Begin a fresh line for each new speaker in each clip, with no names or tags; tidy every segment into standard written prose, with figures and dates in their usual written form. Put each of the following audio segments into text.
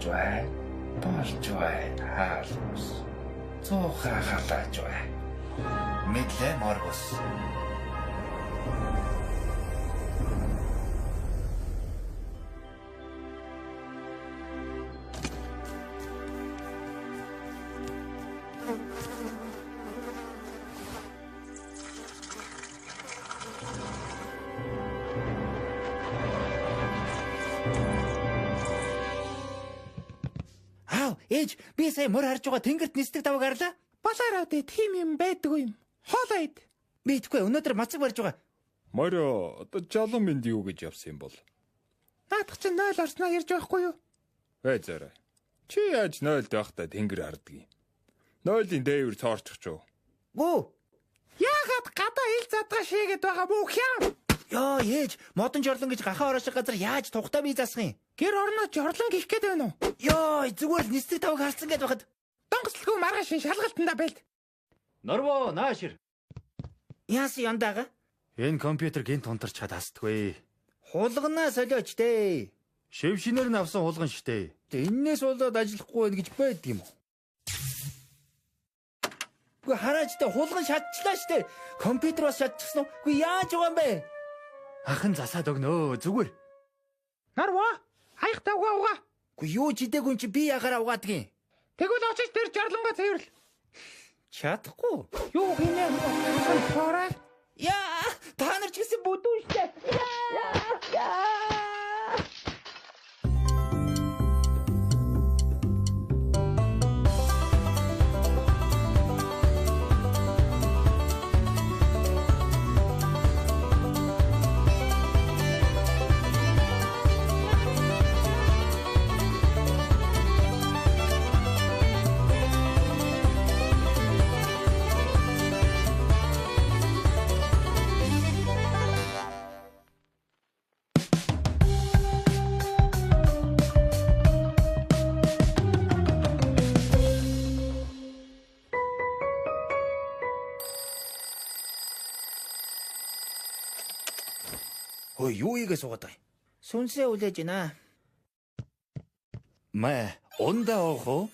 байна. Болж байна. Хаалус. Цуухаа халааж байна. Мэдлээ Моргус.
Ээж, би сая мөр харж байгаа тэнгэрт нисдэг даваг харлаа.
Балаараа дээ тийм юм байдгүй юм. Хоолойд.
Мэдгүй өнөөдөр мацаг барьж байгаа.
Морио одоо жалан минь юу гэж явсан юм бол?
Наадах чинь 0 орсноо ярьж байхгүй юу?
Зарай. Чи яаж 0-д байхдаа тэнгэр харддаг юм? 0-ийн дээвэр цоорчих ч юу?
Гүү.
Яагаад гадаа ил задгаа шигээд байгаа мүү хям?
Яа, ээж, модон жорлон гэж гахаа орооших газар яаж тухтаа бий засах юм?
Гэр орноо жорлон гих гээд байна уу?
Яа, зүгээр л нисдэг тавг харсан гэж байхад.
Донгослгүй маргааш шин шалгалтанда байлд.
Норво, наашир.
Яас яндага?
Энэ компьютер гинт унтарч чад хастгүй.
Хулганаа солиоч дээ.
Шившинээр нь авсан хулган штэ.
Эннээс болоод ажиллахгүй байх гэж байдаг юм уу? Гүй хараач та хулган шатчлаа штэ. Компьютер бас шатчихсан уу? Гүй яаж байгаа юм бэ?
Ахын засаад өгнөө зүгээр.
Нарва, хаях тавгаа угаа.
Гүй юу ч идээгүй чи би ягараа угаадаг юм.
Тэгвэл очиж тэр жорлонгоо цэвэрлэл.
Чадахгүй.
Юу гинэ? Хоорой.
Яа, та нар ч гэсэн бүдүүн штэ. Яа. Ой, юу игээ суугаад байгаа юм? Сүнсээ үлээж байна. Мэ, ондаа оохоо.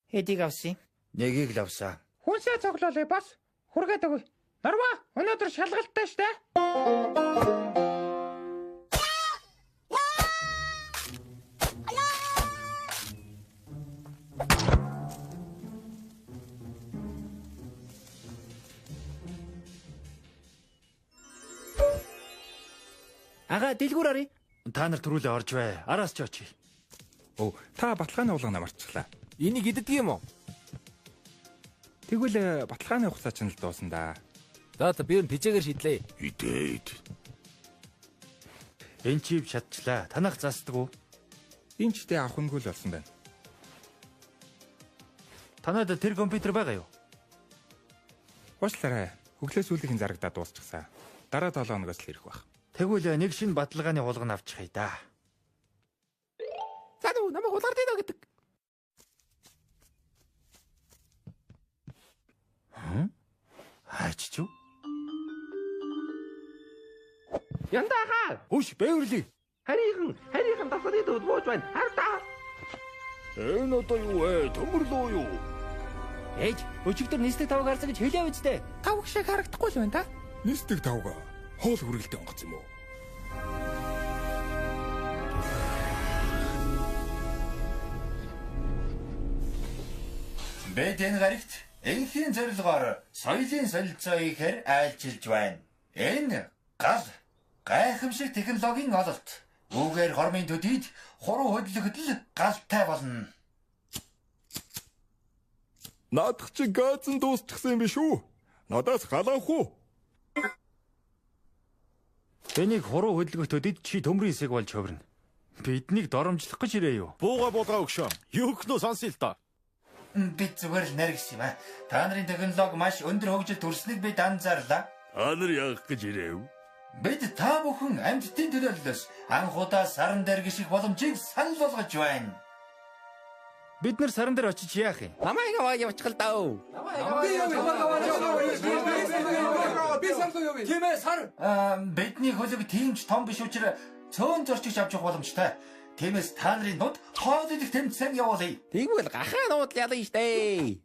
Хэдийг авсан? Нэгийг л авсан.
Хүнсээ цоглоолээ бас. Хүргээд өгөө. Нарва, өнөөдөр шалгалттай штэ.
Ага, дэлгүүр арий.
Та нар түрүүлээ орж бай. Араас ч очие.
Оо, та баталгааны уулгана марцглаа.
Энийг иддэг юм уу?
Тэгвэл баталгааны хугацаа ч нь л дуусан да.
За би энэ пижээгээр шидлээ.
Идээд.
Энэ чип шатчлаа. Танах засдаг уу?
Энэ ч тэ авах үнгүй л болсон байна.
Танад тэр компьютер байгаа юу?
Уучлаарай. Хөглөө сүүлийнхэн зарагдаад дуусчихсан. Дараа 7 хоногоос л ирэх байх.
Тэгвэл нэг шин баталгааны хулган авчихъя да.
За дүү намайг хулгаар дийнэ гэдэг.
Хаач чүү?
Яндаа.
Үш бэвэрлий.
Харийнхан тасрын дэвд бууж байна. Хардаа.
Энэ одоо юу вэ? Төмөрлөө юу?
Ээж, өчигдөр нисдэг тавг харсан гэж хэлээв үстэй.
Тавг шиг харагдахгүй л байна да.
Нисдэг тавга. Хоол хүргэлтэй онгоц юм уу?
Бид энэ гарагт энхийн зорилгоор соёлын солилцоо хийхээр айлчилж байна. Энэ гайхамшиг технологийн ололт. Үүгээр хормын төдийд хуруу хөдлөхөд л галтай болно.
Наадах чи газан дуусчихсан юм биш үү? Надаас халаах уу?
Энийг хуруу хөдөлгөхөд эд чи төмрийн хэсэг болж хөврөн. Биднийг доромжлох гэж ирээ юу?
Бууга буулгаа өгшөө. Юу гэх нөө сонсъё л доо.
Бид зүгээр л наригс юм аа. Та нарын технологи маш өндөр хөгжил төрснийг бид анзаарлаа.
Та нар яах гэж ирэв?
Бид та бүхэн амьтдын төлөөллөөс анх удаа саран дээр гიშих боломжийг санал болгож байна.
Бид нар саран дээр очиж яах юм?
Намайг аваа явчихал даа.
Бидний хөлөг тиймч том биш учраас цөөн зорчигч авч явах боломжтой. Тиймээс та нарын дунд хоол идэх тэмцээн явуулъя.
Тэгвэл гахаанууд ялна штэ.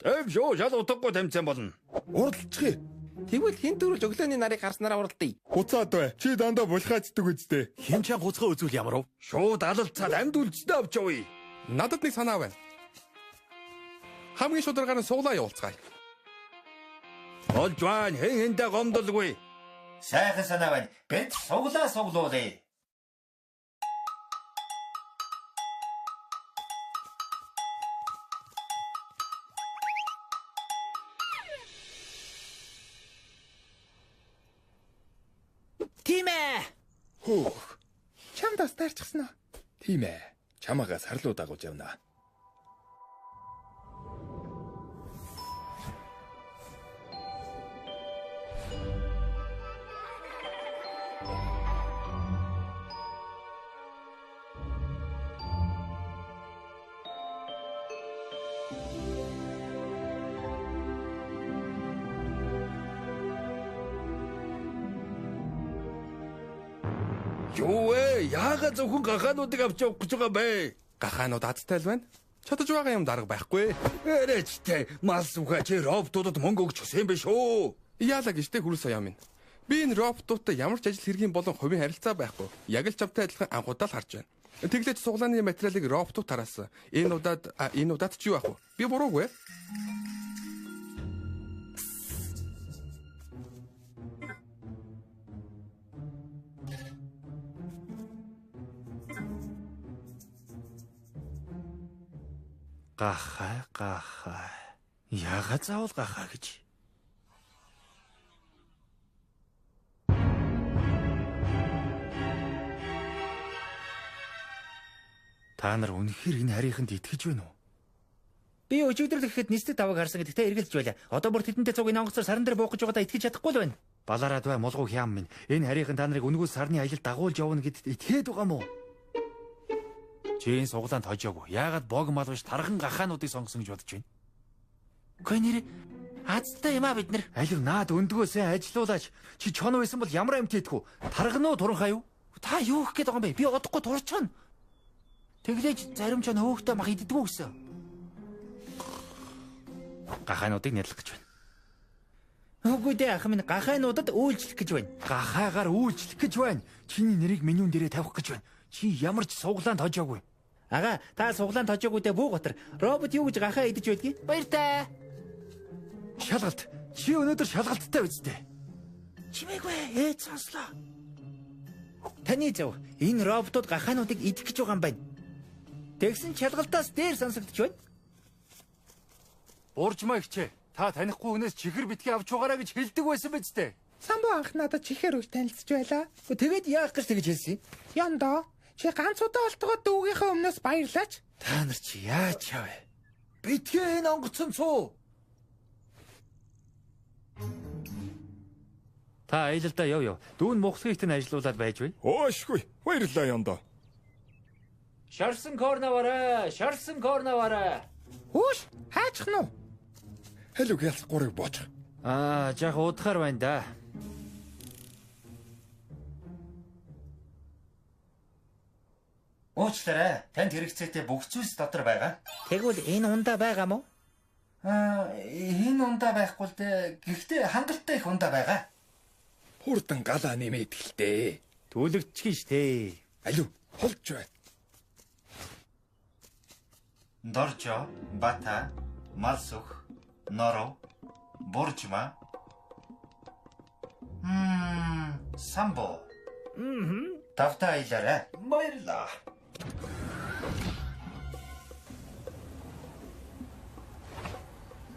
Тэм шүү шал утгагүй тэмцээн болно.
Уралдчихъя.
Тэгвэл хин төрүүлж өглөөний нарыг харснараа уралдъя.
Хуцаад бай. Чи дандаа булхаацдаг үстэй.
Хин чан хуцгаа үзүүл ямар вэ?
Шууд алалцаад амьд үлдсэдэ авч явъя.
Надад нэг санаа байна. Хамгийн шударгаар нь суулаа явуулцгаая.
Болж байна. Хэн хэндэ гомдолгүй.
Сайхан санаа байна. Бид суглаа суглуулъя.
Тийм ээ.
Хөөх.
Чамд бас таарчихсан уу?
Тийм ээ. Чамаагаа сарлуу дагуулж явна.
Юу вэ? Яагаад зөвхөн гахаануудыг авч явах гэж байгаа бэ?
Гахаанууд азтай л байна. Чадаж байгаа юм дарга байхгүй.
Эрээчтэй мал сүхэ чи роботуудад мөнгө өгч өгсөн юм биш үү?
Яалаа гэжтэй хүрээс аяа минь. Би энэ роботуудтай ямар ч ажил хэргийн болон хувийн харилцаа байхгүй. Яг л чамтай адилхан анхудаа л харж байна. Тэглэж суглааны материалыг роботууд тараасан. Энэ удаад ч юу ах вэ? Би буруугүй.
Гахаа. Яагаад заавал гахаа гэж? Та нар үнэхээр энэ харийнханд итгэж байна уу?
Би өчигдөр гэхэд нисдэг тавыг харсан гэдэгтээ эргэлж байлаа. Одоо бүр тэдэнтэй цуг энэ онгоцоор саран дээр буух гэж байгаадаа итгэж чадахгүй л байна.
Балаараад бай молгоо хям минь. Энэ харийнхан та нарыг өнгөө сарны аялалд дагуулж явна гэдэгт итгээд байгаа мó? Чи энэ суглаанд хожоогүй. Яагаад бог мал биш тархан гахаануудыг сонгосон гэж бодож байна?
Үгүй нэр азтай юм а бид нар.
Алив наад өндгөөсөө ажилуулаач. Чи чон байсан бол ямар амт идэх үү? Тархануу туранхаа юу?
Та юу гэх гээд байгаа юм бэ? Би одохгүй турчна. Тэглэж зарим ч хөөхтэй мах иддэггүй гэсэн.
Гахаануудыг нялах гэж байна.
Үгүй дээ ах минь гахаануудад үйлчлэх гэж байна.
Гахаагаар үйлчлэх гэж байна. Чиний нэрийг менюн дээрээ тавих гэж байна. Чи ямар ч суглаанд хожоогүй.
Ага, та суглаанд хожоогүйдээ Буугатар. Робот юу гэж гахаа идэж байдгийг? Баяртай.
Шалгалт. Чи өнөөдөр шалгалттай үстэй.
Чимээгүй ээж сонслоо. Таны зөв. Энэ роботууд гахаануудыг идэх гэж байгаа юм байна. Тэгсэн шалгалтаас дээр сонсогдож байна.
Уржмаа хичээ. Та танихгүй хүнээс чихэр битгий авч байгаараа гэж хэлдэг байсан биз дээ.
Самбуу анх надад чихэр үе танилцж байлаа.
Тэгээд яах гэж тэгж хэлсэн юм?
Яндаа. Чи ганц удаа олтгоо дүүгийнхээ өмнөөс баярлаач.
Та нар чи яаж чавэ? Битгий энэ онгоцон цуу. Та аялалдаа яв. Дүүн мухлагчтай ажиллаулаад байж бай.
Оошгүй. Баярлалаа яндаа.
Шарсан корнавара.
Хөөш, хайчих нь уу?
Хэлүг ялцгуурыг боочих.
Жах удахаар байна да.
Уучлаарай. Танд хэрэгцээтэй бүх зүйлс дотор байгаа.
Тэгвэл энэ ундаа байгаа мó?
Энэ ундаа байхгүй л дээ. Гэхдээ хангалттай их ундаа байгаа.
Хурдан галаа нэмээд гэлтэй.
Түлэгдчихэн штэ.
Алив, холж бай.
Доржо, бата, малсух, норо, буржма. Самбо. Тавтаа аялаарай. Баярлаа.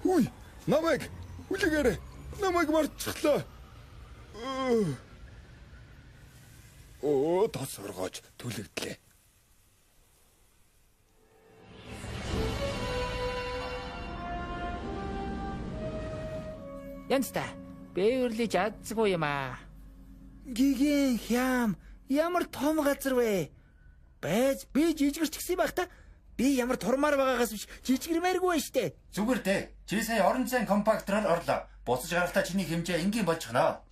Хүй, намайг үлэгээрэй. Намайг марцглаа. Тос оргооч түлэгдлээ.
Янста. Бэвэрлэж адсгүй юм аа.
Гигийн хям ямар том газар вэ?
Байж би жижигэрч гисэн байх та. Би ямар турмаар байгаагаас биш жижигэрмээргүй штэ.
Зүгээр дээ. Чи сая орон зайн компактороор орлоо. Буцаж гарахтаа чиний хэмжээ энгийн болж гэнэ.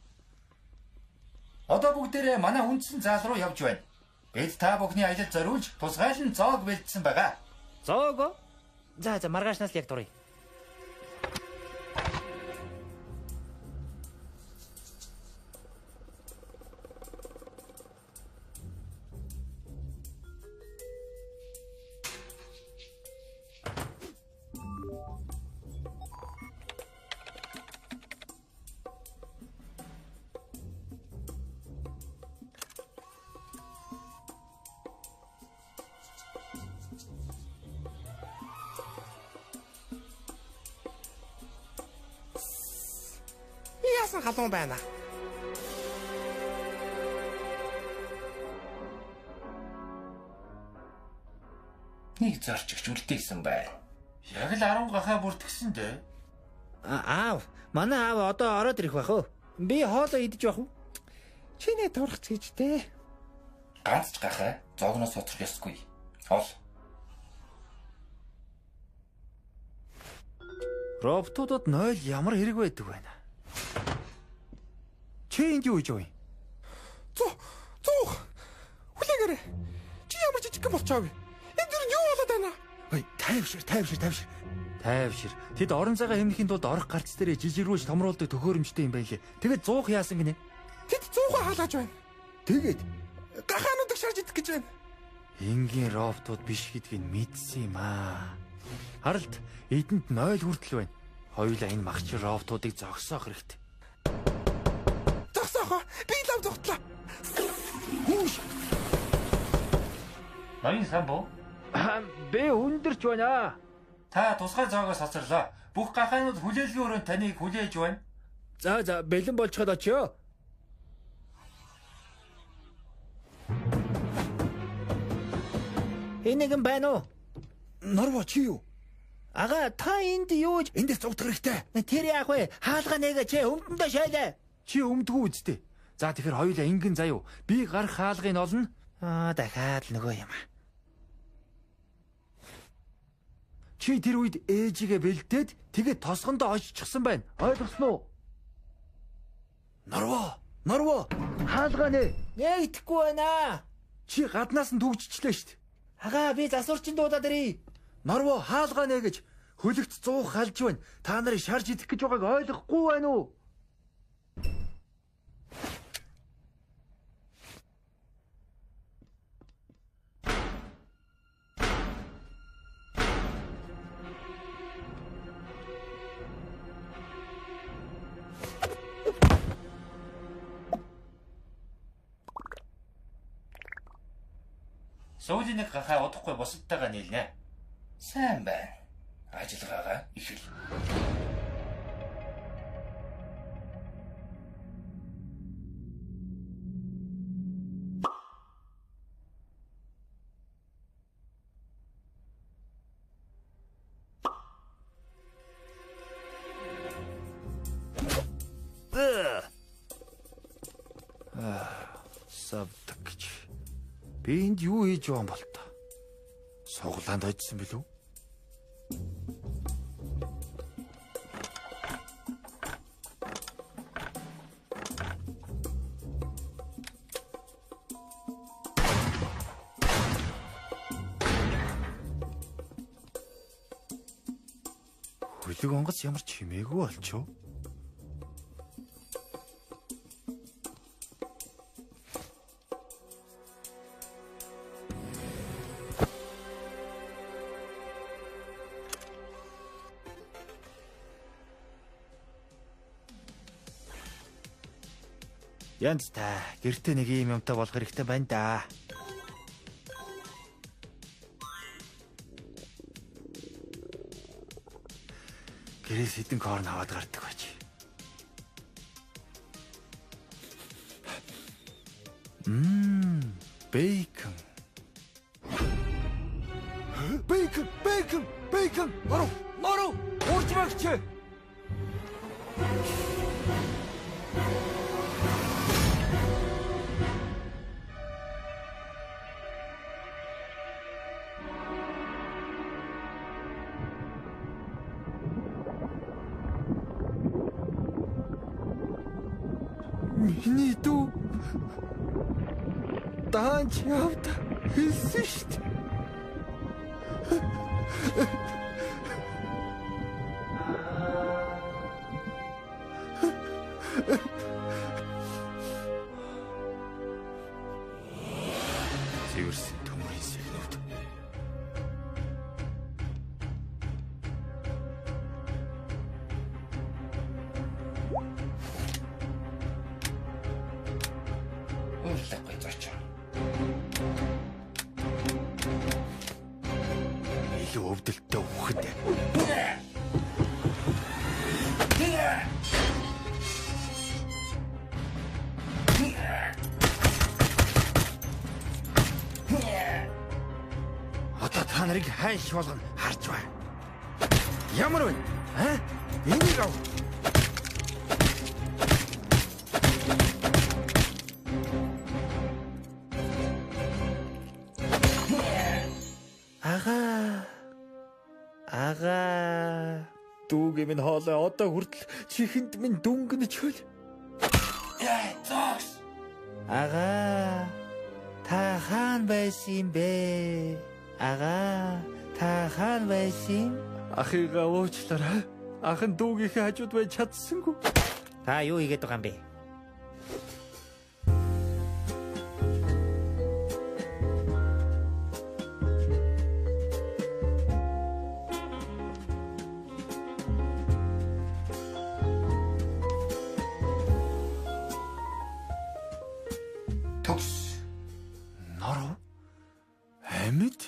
Одоо бүгдээрээ манай үндсэн заал руу явж байна. Бид та бүхний аялал зориулж тусгайлан зоог бэлдсэн байгаа.
Зоого. За маргаашнаас яг дурыг.
Яасан халуун байна.
Нэг зорчигч үлдээсэн байна. Яг л 10 гахаа бүртгсэн дээ.
Аав, манай аав одоо ороод ирэх байх уу? Би хоолоо идэж байх уу?
Чиний турах гэж дээ.
Ганц ч гахаа зогноос соцох ёсгүй. Ол.
Роботуудад 0 ямар хэрэг байдаг вэ? Чи энд юу хийж вэ?
Зух. Хүлээгээрэй. Чи ямар жижигхэн болчихоо вэ? Энд дэр юу болоод байна?
Ой, тайвшир. Тайвшир. Тэд орон цагаа хэмнэхийн тулд орох гарц дээрээ жижигрүүлж томруулдаг төхөөрөмжтэй юм байлээ. Тэгээд 100 яасан гинэ?
Тэд 100-аа хаалгаж байна.
Тэгээд
Гахаануудыг шарж идэх гэж байна.
энгийн роботууд биш гэдгийг мэдсэн юм аа. Харалт эдэнд 0 хүртэл байна. Хоёулаа энэ махчир роботуудыг зогсоох хэрэгтэй.
Зогсоохоо. Би лав зогтлоо.
Ноён самбуу.
Би өндөрч байна.
Та тусгай зоогоос хоцорлоо. Бүх гахаанууд хүлээлгийн өрөөнд таныг хүлээж байна.
За бэлэн болчиход очиё. Энэгэн байна уу?
Норво чи юу?
Ага, та энд юу ч
Эндээс зогдох хэрэгтэй.
тэр яах вэ? Хаалга нэгэ чи өмдөндөө шайлаа.
Чи өмдгөө үсттэй. За тэгэхээр хоёулаа ингэн заяа. Би гарах хаалгыг олно.
Дахиад нөгөө юм.
Чи тэр үед ээжигээ бэлдээд тэгээд тосгондоо оччихсан байна. Ойлгосноо?
Норво.
Хаалга нэ. Итгэхгүй байна.
Чи гаднаас нь түгжчихлээ шүү дээ.
Ага, би засварчин дуудаад ирье.
Норво хаалгаа нэ гэж хөлөгт 100 халж байна. Та нарыг шарж идэх гэж байгааг ойлгохгүй байна уу?
Сүүлийн нэг гахаа удахгүй бусадтайгаа нийлнэ. Сайн байна. Ажиллагаагаа ихэл.
Савдагч. Би энд юу хийж байгаа юм бол та? Суглаанд очсон билүү? Хөлөг онгоц ямар чимээгүй болчихоо. Янз та гэртээ нэг юм юмтай болох хэрэгтэй байна да. Гэрээс хэдэн корн аваад гардаг байж. Бейкон. Бейкон. Норов. Урж багч. Миний дүү
Даанч явд хэлсэн шүү дээ.
Цэвэрсэн төмрийн сэгнүүд.
Үйлдэггүй зоч.
Илүү өвдөлттэй үхэд.
Одоо та нарыг хайш болгоно харж бай. Ямар вэ? Энийг ав. Ага. Дүүгээ минь хоолой одоо хүртэл чихэнд минь дүнгэнэж хөл.
Яа, зогс.
Ага. Та хаан байсан юм бэ? Ага. Та хаан байсан? Ахыгаа уучлаарай. Ах нь дүүгийнхээ хажууд байж чадсангүй. Та юу хийгээд байгаа юм бэ?
Төгс.
Норов? Амьд?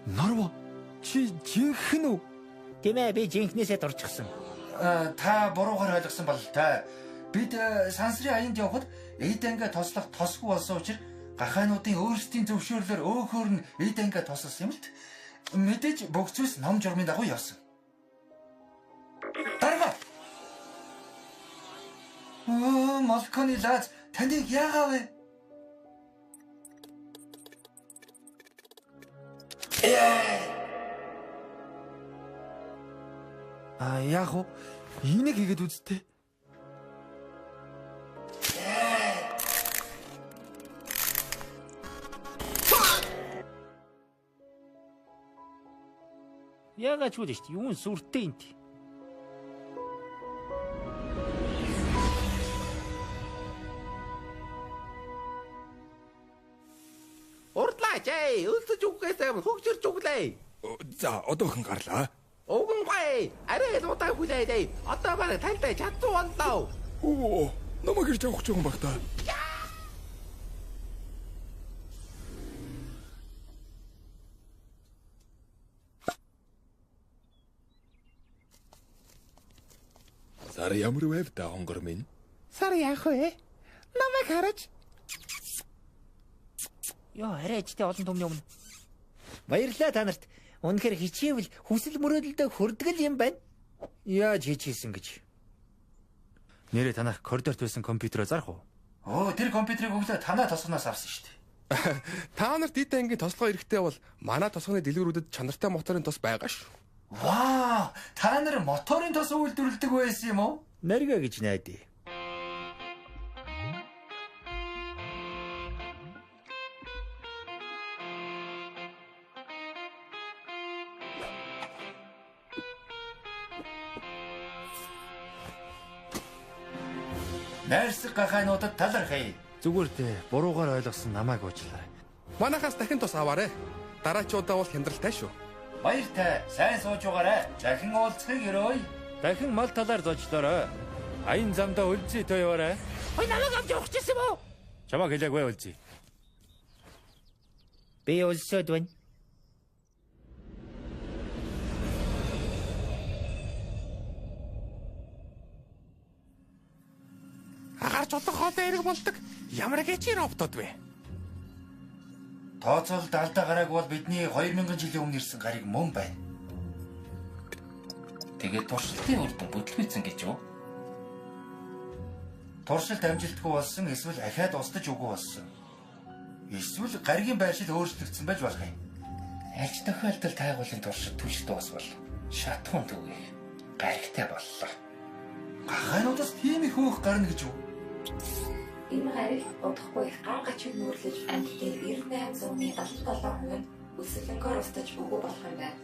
Норов? Чи жинхэнэ үү?
Тийм ээ, би жинхнээсээ дурчихсан.
Та буруугаар ойлгосон бол та бид сансрын аянд явхад Эденгээ тослох тосгүй болсон учраас гахаануудын өөрсдийн зөвшөөрлөөр өөхөр нь Эденгээ тослсон юм л т. Мэдээж бүх зүйлс ном журмын дагуу явсан. Дарга. Малконы лаз таныг яагаад вэ?
Яг уу энийг хийгээд үзтээ. Яагаад ч үгүй шүү дээ. Юун сүртэй юм те.
Урдлаач ээ. Өлсөж үхгээсээ хөгжирч өглөө.
За, одоо хэн гарлаа?
Угангай. Арай л удаа хүлээдэй. Одоо бараг тантай чадсан боллоо.
Оо, намайг ирж авах гэж байгаа юм баг та. Сар ямар байв та хонгор минь?
Сар яах вэ? Намайг хараж.
Яа, арайчтай олон түмний өмнө. Баярлалаа та нарт. Үнэхээр хичээвэл хүсэл мөрөөдөлдөө хүрдэг юм байна. Яаж хийчихсэн гэж.
Нэрээ танах коридорт байсан компьютероо зарах уу?
Тэр компьютерийг өглөө танаа тосгоноос авсан шүү дээ.
Та нарт дээд ангийн тослогоо эрэхтэй бол манай тослогоны дэлгүүрүүдэд чанартай моторын тос байгаа шүү.
Ваа! Та нар моторын тос үйлдвэрлэдэг байсан юм уу?
Нарга гэж найдаа.
Найрсаг гахаануудад талархъя.
Зүгээр дээ, буруугаар ойлгосон намайг уучлаарай.
Манайхаас дахин тос аваарэ. Дараачуудаа бол хямдралтай шүү.
Баяртай. Сайн сууж байгаарай. Дахин уулзахыг өрөөе.
Дахин мал талаар зочлоорой. Аян замдаа үлзий тоёваарай.
Ой, намайг авч явах гэсэн юм уу?
Чамаг хэлээгүй үлзий.
Би өлсөд байна.
Агарч удаа хоолой эрэг болдог. Ямар гэж роботод вэ?
Тооцоолд алдаа гарааг бол бидний 2000 жилийн өмнө ирсэн гариг мөн байна. Тэгээд туршилтын үр дүн бүтлгүйцэн гэж юу? Туршилт амжилтгүй болсон эсвэл ахаад устдаж үгүй болсон. Эсвэл гаригийн байшил өөрчлөгдсөн байж болох юм. Аль ч тохиолдолд тайгуулын туршилт түлшдэг бас бол шатхуун төгөө гаригтай боллоо. Гахаануудаас тийм их хөөх гарна гэж юу?
Энэ гарыг удахгүй их ган гач нүүрлэж амьдтын 98.77% нь өсөлөнгөөр устж өгөө болох юм байна.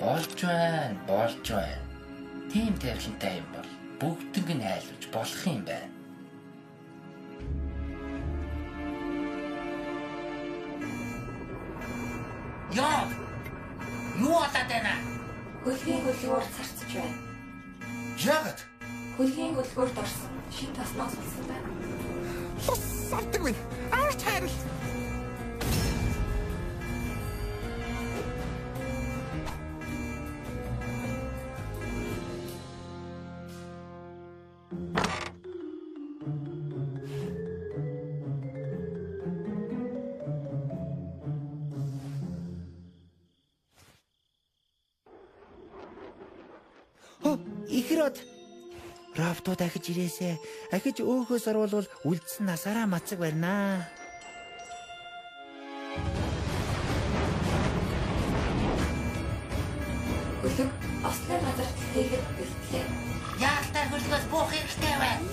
Болж байна. Тийм тархинтай юм бол бүгднийг нь айлуулж болох юм байна. Яа! Юу болоод байна?
Хөлгийн хөлгөөр царцж байна.
Яагаад?
Хөлгийн хөлгөөрд орсон шин тасноос болсон байна.
Савдаг минь. Аварч хайрал.
Ихрод Рафто дахиж ирээсэ. Ахиж өөхөөс оруулвал үлдсэн насаараа мацаг барина.
Хөлөг ослын газар тэлтэйхэд бэлтлээ.
Яалтаа хөлгөөс буух хэрэгтэй байна.